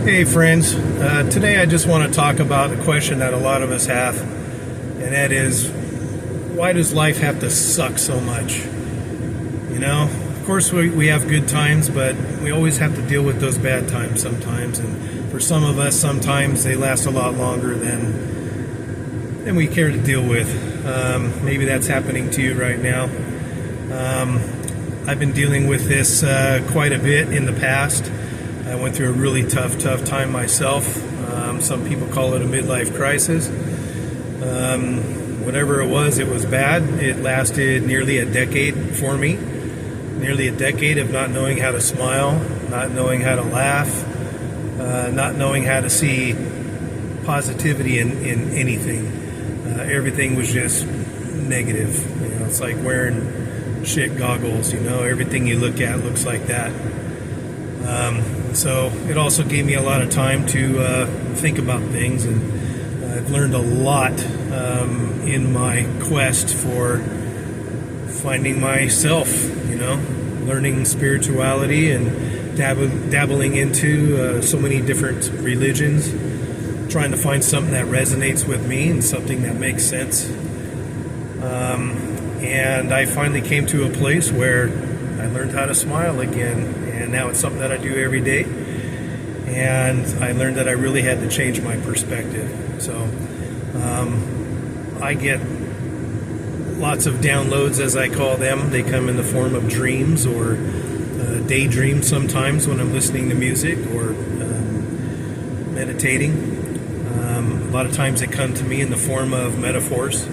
Hey friends, today I just want to talk about a question that a lot of us have, and that is, why does life have to suck so much? You know, of course we have good times, but we always have to deal with those bad times sometimes, and for some of us, sometimes they last a lot longer than we care to deal with. Maybe that's happening to you right now. I've been dealing with this quite a bit in the past. I went through a really tough time myself. Some people call it a midlife crisis. Whatever it was bad. It lasted nearly a decade for me. Nearly a decade of not knowing how to smile, not knowing how to laugh, not knowing how to see positivity in anything. Everything was just negative. You know, it's like wearing shit goggles. You know, everything you look at looks like that. So it also gave me a lot of time to think about things, and I've learned a lot in my quest for finding myself, you know, learning spirituality and dabbling into so many different religions, trying to find something that resonates with me and something that makes sense. And I finally came to a place where I learned how to smile again. And now it's something that I do every day. And I learned that I really had to change my perspective. So I get lots of downloads, as I call them. They come in the form of dreams or daydreams sometimes when I'm listening to music or meditating. A lot of times they come to me in the form of metaphors.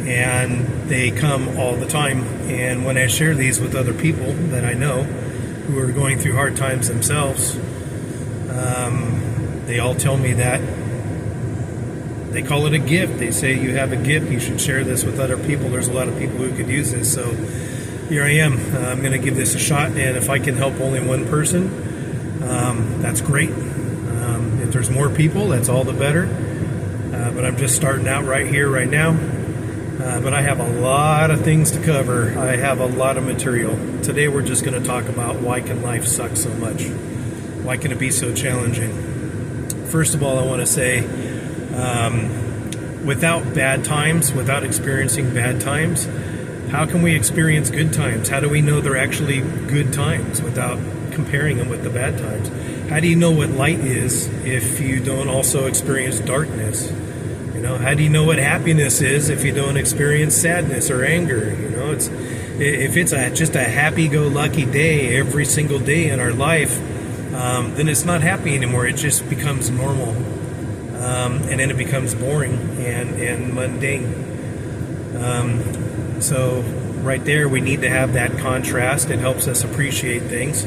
And they come all the time. And when I share these with other people that I know who are going through hard times themselves, they all tell me that. They call it a gift. They say, you have a gift, you should share this with other people. There's a lot of people who could use this. So here I am. I'm going to give this a shot, and if I can help only one person, that's great. If there's more people, that's all the better. But I'm just starting out right here, right now. But I have a lot of things to cover. I have a lot of material. Today we're just going to talk about why can life suck so much? Why can it be so challenging? First of all, I want to say, without bad times, without experiencing bad times, how can we experience good times? How do we know they're actually good times without comparing them with the bad times? How do you know what light is if you don't also experience darkness? You know, how do you know what happiness is if you don't experience sadness or anger? You know, if it's just a happy-go-lucky day every single day in our life, then it's not happy anymore. It just becomes normal, and then it becomes boring and mundane. So right there, we need to have that contrast. It helps us appreciate things.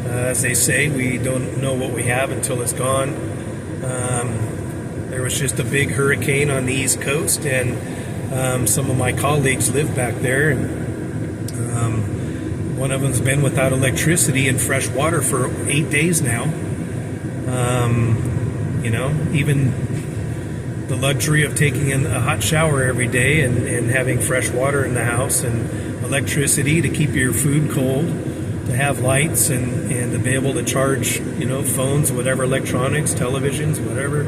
As they say, we don't know what we have until it's gone. There was just a big hurricane on the East Coast, and some of my colleagues live back there, and one of them's been without electricity and fresh water for 8 days now. You know, even the luxury of taking in a hot shower every day and having fresh water in the house and electricity to keep your food cold, to have lights and to be able to charge, you know, phones, whatever, electronics, televisions, whatever.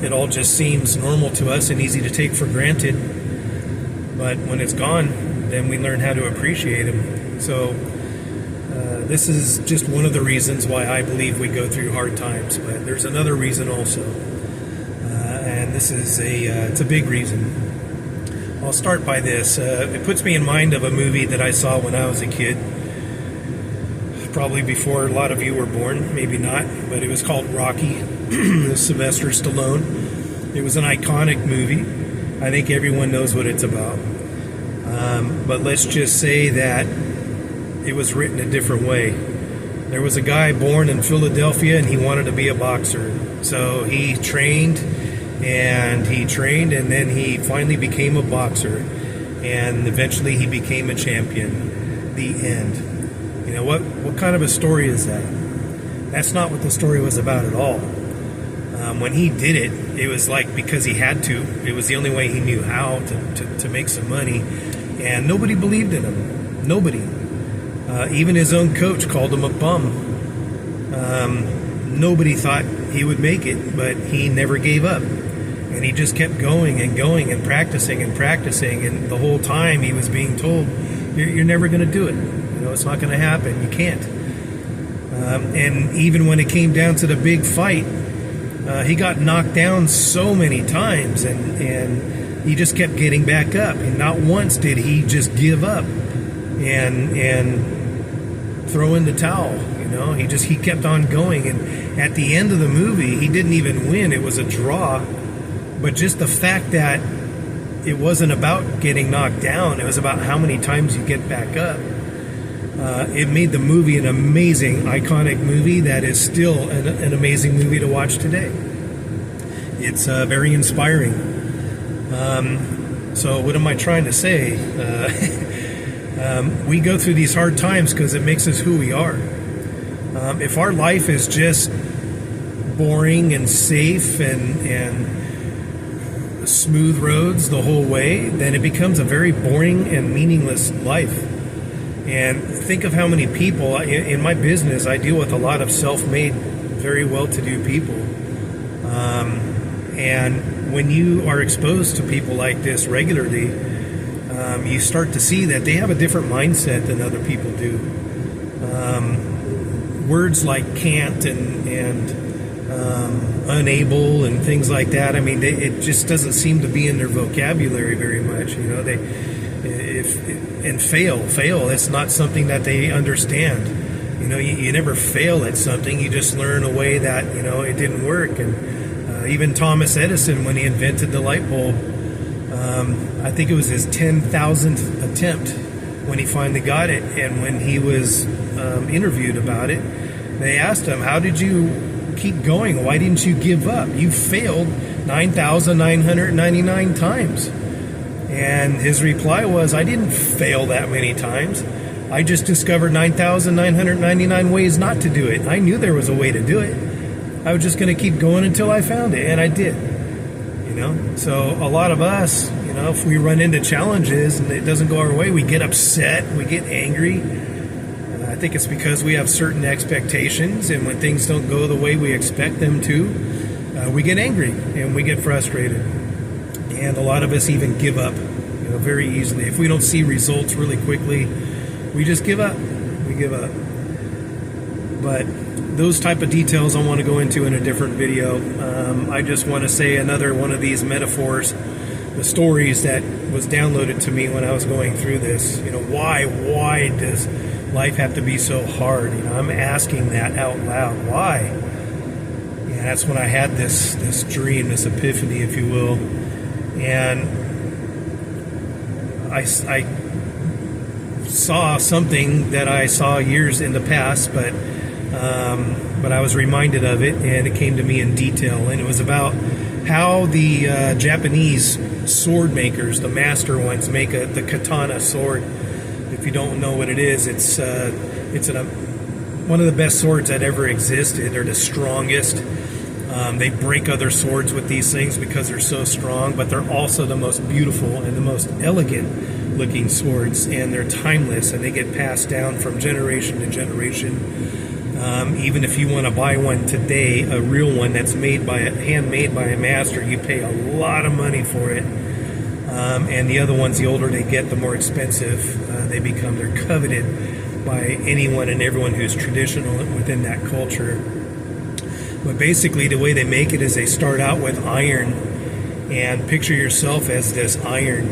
It all just seems normal to us and easy to take for granted. But when it's gone, then we learn how to appreciate them. So this is just one of the reasons why I believe we go through hard times. But there's another reason also. And this is it's a big reason. I'll start by this. It puts me in mind of a movie that I saw when I was a kid. Probably before a lot of you were born, maybe not, but it was called Rocky. Sylvester Stallone. It was an iconic movie. I think everyone knows what it's about. But let's just say that it was written a different way. There was a guy born in Philadelphia, and he wanted to be a boxer. So he trained, and then he finally became a boxer. And eventually he became a champion. The end. You know, what kind of a story is that? That's not what the story was about at all. When he did it, it was like because he had to. It was the only way he knew how to make some money. And nobody believed in him. Nobody. Even his own coach called him a bum. Nobody thought he would make it, but he never gave up. And he just kept going and going and practicing. And the whole time he was being told, you're never going to do it. It's not going to happen. You can't. And even when it came down to the big fight, he got knocked down so many times, and he just kept getting back up. And not once did he just give up and throw in the towel. He kept on going. And at the end of the movie, he didn't even win. It was a draw. But just the fact that it wasn't about getting knocked down, it was about how many times you get back up. It made the movie an amazing, iconic movie that is still an amazing movie to watch today. It's very inspiring. So what am I trying to say? We go through these hard times because it makes us who we are. If our life is just boring and safe and smooth roads the whole way, then it becomes a very boring and meaningless life. And think of how many people, in my business, I deal with a lot of self-made, very well-to-do people. And when you are exposed to people like this regularly, you start to see that they have a different mindset than other people do. Words like can't and unable and things like that, it just doesn't seem to be in their vocabulary very much. Fail, it's not something that they understand. You never fail at something. You just learn a way that it didn't work. And even Thomas Edison, when he invented the light bulb, I think it was his 10,000th attempt when he finally got it. And when he was interviewed about it, they asked him, how did you keep going? Why didn't you give up? You failed 9,999 times. And his reply was, I didn't fail that many times. I just discovered 9,999 ways not to do it. I knew there was a way to do it. I was just going to keep going until I found it, and I did. So a lot of us, if we run into challenges and it doesn't go our way, we get upset, we get angry. I think it's because we have certain expectations, and when things don't go the way we expect them to, we get angry and we get frustrated. And a lot of us even give up, very easily. If we don't see results really quickly, we just give up. We give up. But those type of details I want to go into in a different video. I just want to say another one of these metaphors, the stories that was downloaded to me when I was going through this. Why does life have to be so hard? I'm asking that out loud. Why? Yeah, that's when I had this dream, this epiphany, if you will. And I saw something that I saw years in the past, but I was reminded of it, and it came to me in detail. And it was about how the Japanese sword makers, the master ones, make the katana sword. If you don't know what it is, it's one of the best swords that ever existed. They're the strongest. They break other swords with these things because they're so strong, but they're also the most beautiful and the most elegant looking swords, and they're timeless, and they get passed down from generation to generation. Even if you want to buy one today, a real one that's handmade by a master, you pay a lot of money for it. And the other ones, the older they get, the more expensive they become. They're coveted by anyone and everyone who's traditional within that culture. But basically, the way they make it is they start out with iron, and picture yourself as this iron,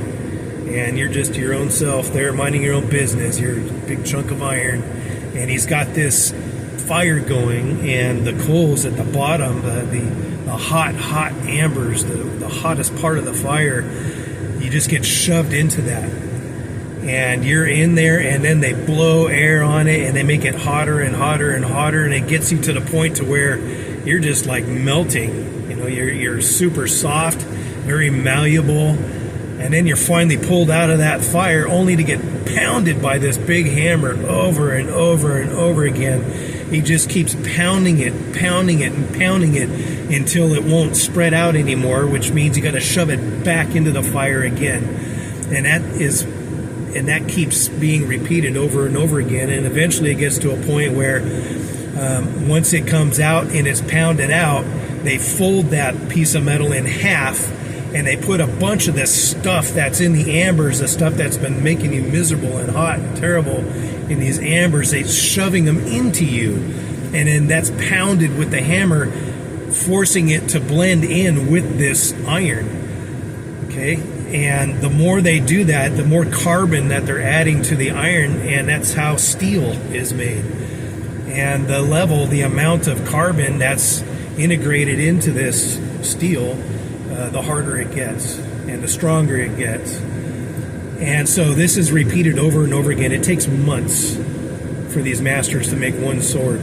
and you're just your own self there, minding your own business. You're a big chunk of iron, and he's got this fire going, and the coals at the bottom, the hot embers, the hottest part of the fire, you just get shoved into that. And you're in there, and then they blow air on it, and they make it hotter and hotter and hotter, and it gets you to the point to where you're just like melting. You're super soft, very malleable, and then you're finally pulled out of that fire only to get pounded by this big hammer over and over and over again. He just keeps pounding it until it won't spread out anymore, which means you got to shove it back into the fire again. And that keeps being repeated over and over again, and eventually it gets to a point where Once it comes out and it's pounded out, they fold that piece of metal in half, and they put a bunch of this stuff that's in the ambers, the stuff that's been making you miserable and hot and terrible in these ambers, they're shoving them into you. And then that's pounded with the hammer, forcing it to blend in with this iron. Okay? And the more they do that, the more carbon that they're adding to the iron, and that's how steel is made. And the amount of carbon that's integrated into this steel, the harder it gets and the stronger it gets. And so this is repeated over and over again. It takes months for these masters to make one sword.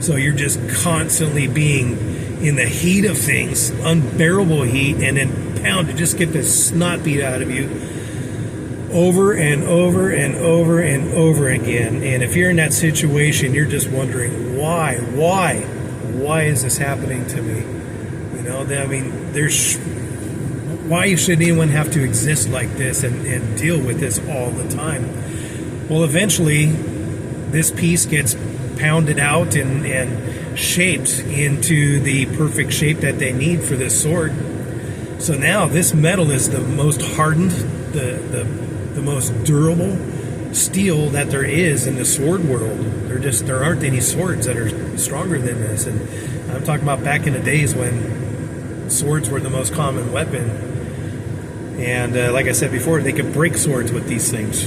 So you're just constantly being in the heat of things, unbearable heat, and then pound to just get the snot beat out of you over and over and over and over again. And if you're in that situation, you're just wondering, why is this happening to me? You know, I mean, why should anyone have to exist like this and deal with this all the time? Well, eventually, this piece gets pounded out and shaped into the perfect shape that they need for this sword. So now this metal is the most hardened, the most durable steel that there is in the sword world. There aren't any swords that are stronger than this. And I'm talking about back in the days when swords were the most common weapon. And like I said before, they could break swords with these things.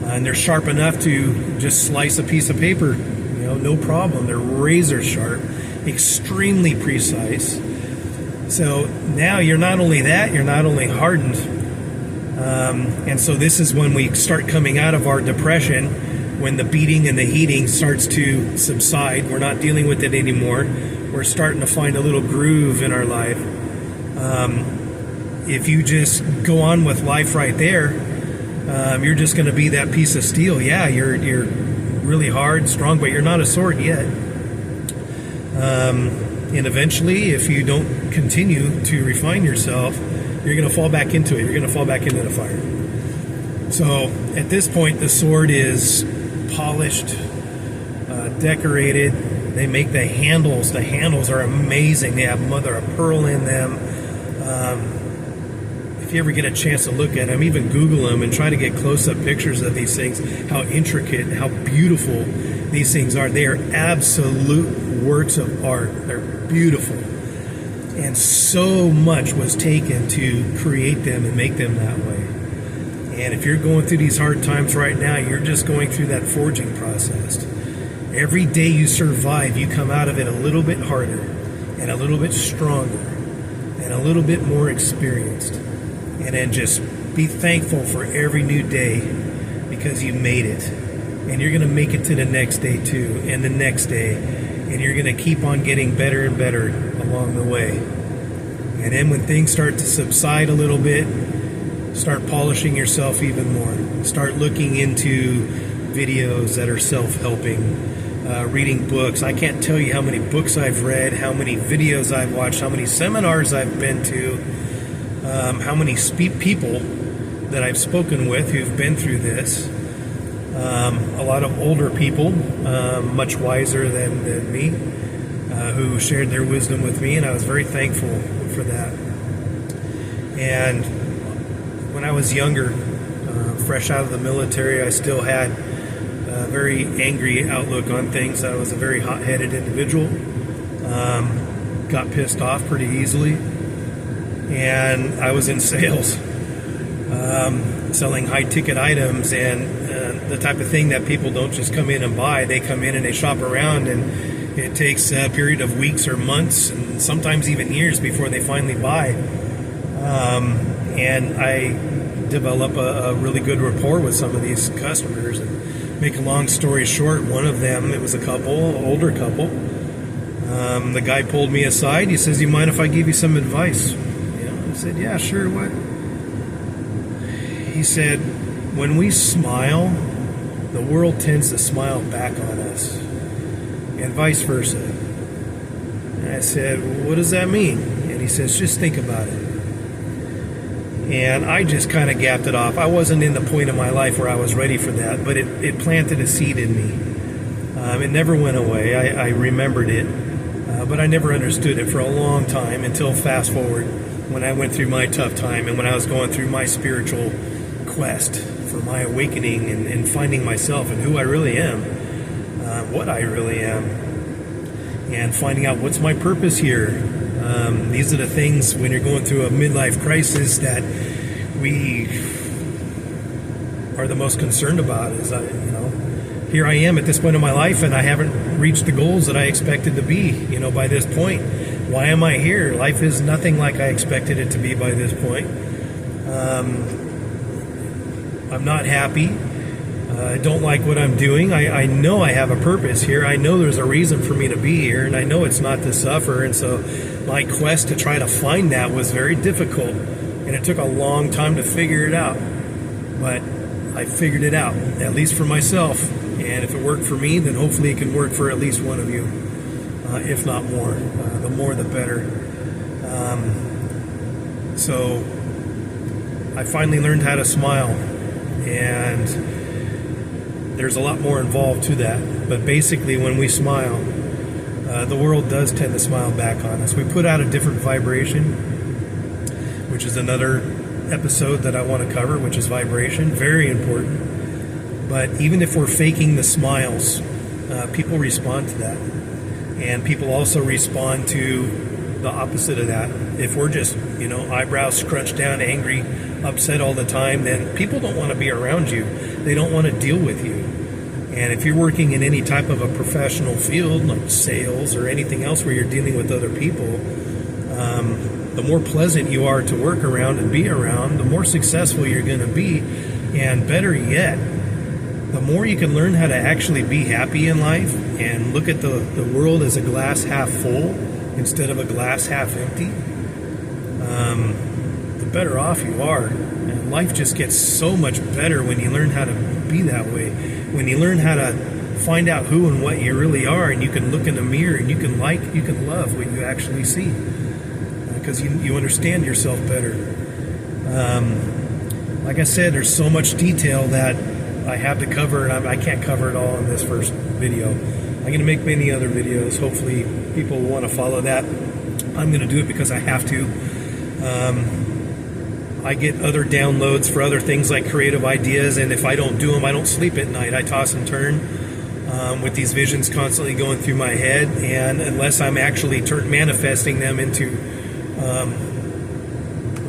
And they're sharp enough to just slice a piece of paper, you know, no problem. They're razor sharp, extremely precise. So now you're not only that, you're not only hardened. And so this is when we start coming out of our depression, when the beating and the heating starts to subside. We're not dealing with it anymore. We're starting to find a little groove in our life. If you just go on with life right there, you're just going to be that piece of steel. Yeah, you're really hard, strong, but you're not a sword yet. And eventually, if you don't continue to refine yourself, you're going to fall back into it. You're going to fall back into the fire. So at this point, the sword is polished, decorated. They make the handles. The handles are amazing. They have mother of pearl in them. If you ever get a chance to look at them, even Google them and try to get close-up pictures of these things, how intricate, how beautiful these things are. They are absolute works of art. They're beautiful. And so much was taken to create them and make them that way. And if you're going through these hard times right now, you're just going through that forging process. Every day you survive, you come out of it a little bit harder and a little bit stronger and a little bit more experienced. And then just be thankful for every new day because you made it. And you're going to make it to the next day too, and the next day. And you're going to keep on getting better and better along the way. And then when things start to subside a little bit, start polishing yourself even more. Start looking into videos that are self-helping, reading books. I can't tell you how many books I've read, how many videos I've watched, how many seminars I've been to, how many people that I've spoken with who've been through this. A lot of older people, much wiser than me, who shared their wisdom with me, and I was very thankful for that. And when I was younger, fresh out of the military, I still had a very angry outlook on things. I was a very hot-headed individual, got pissed off pretty easily, and I was in sales, selling high-ticket items and the type of thing that people don't just come in and buy. They come in and they shop around, and it takes a period of weeks or months and sometimes even years before they finally buy. And I develop a really good rapport with some of these customers. And make a long story short, one of them, it was a couple, older couple. The guy pulled me aside. He says, "You mind if I give you some advice?" I said, "Yeah, sure, what?" He said, "When we smile, the world tends to smile back on us, and vice versa." And I said, "What does that mean?" And he says, "Just think about it." And I just kind of gapped it off. I wasn't in the point of my life where I was ready for that, but it planted a seed in me. It never went away. I remembered it, but I never understood it for a long time until fast forward when I went through my tough time and when I was going through my spiritual quest for my awakening and finding myself and who I really am, what I really am, and finding out what's my purpose here. These are the things when you're going through a midlife crisis that we are the most concerned about. Is here I am at this point in my life, and I haven't reached the goals that I expected to be. By this point, why am I here? Life is nothing like I expected it to be by this point. I'm not happy. I don't like what I'm doing. I know I have a purpose here. I know there's a reason for me to be here, and I know it's not to suffer. And so my quest to try to find that was very difficult, and it took a long time to figure it out. But I figured it out, at least for myself. And if it worked for me, then hopefully it can work for at least one of you, if not more. The more, the better. So I finally learned how to smile, and there's a lot more involved to that. But basically, when we smile, the world does tend to smile back on us. We put out a different vibration, which is another episode that I want to cover, which is vibration. Very important. But even if we're faking the smiles, people respond to that. And people also respond to the opposite of that. If we're just, eyebrows scrunched down, angry, upset all the time, then people don't want to be around you. They don't want to deal with you. And if you're working in any type of a professional field, like sales or anything else where you're dealing with other people, the more pleasant you are to work around and be around, the more successful you're going to be. And better yet, the more you can learn how to actually be happy in life and look at the world as a glass half full instead of a glass half empty, the better off you are. And life just gets so much better when you learn how to be that way. When you learn how to find out who and what you really are, and you can look in the mirror and you can love what you actually see. Because you understand yourself better. Like I said, there's so much detail that I have to cover, and I can't cover it all in this first video. I'm going to make many other videos. Hopefully people will want to follow that. I'm going to do it because I have to. I get other downloads for other things like creative ideas, and if I don't do them, I don't sleep at night. I toss and turn with these visions constantly going through my head, and unless I'm actually manifesting them into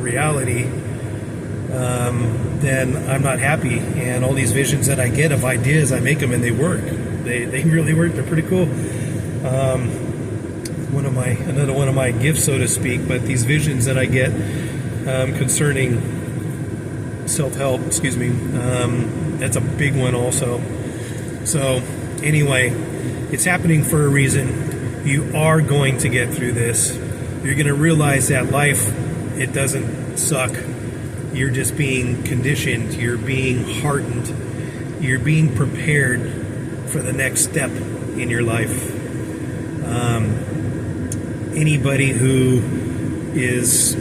reality, then I'm not happy. And all these visions that I get of ideas, I make them and they work. They really work. They're pretty cool. Another one of my gifts, so to speak. But these visions that I get concerning self-help, that's a big one also. So anyway, it's happening for a reason. You are going to get through this. You're going to realize that life, it doesn't suck. You're just being conditioned. You're being hardened. You're being prepared for the next step in your life. Anybody who is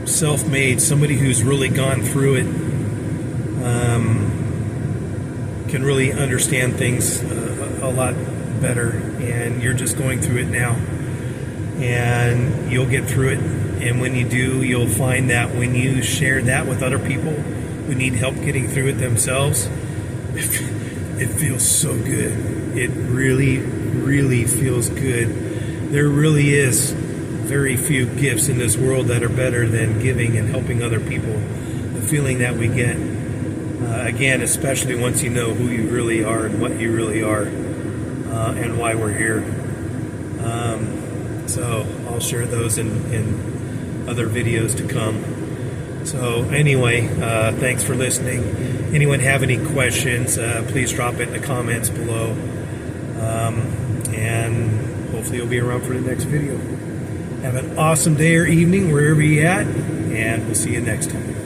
self-made, somebody who's really gone through it, can really understand things a lot better. And you're just going through it now. And you'll get through it. And when you do, you'll find that when you share that with other people who need help getting through it themselves, it feels so good. It really, really feels good. There really is very few gifts in this world that are better than giving and helping other people. The feeling that we get, again, especially once you know who you really are and what you really are, and why we're here. So I'll share those in other videos to come. So anyway, thanks for listening. Anyone have any questions, please drop it in the comments below. And hopefully you'll be around for the next video. Have an awesome day or evening wherever you're at, and we'll see you next time.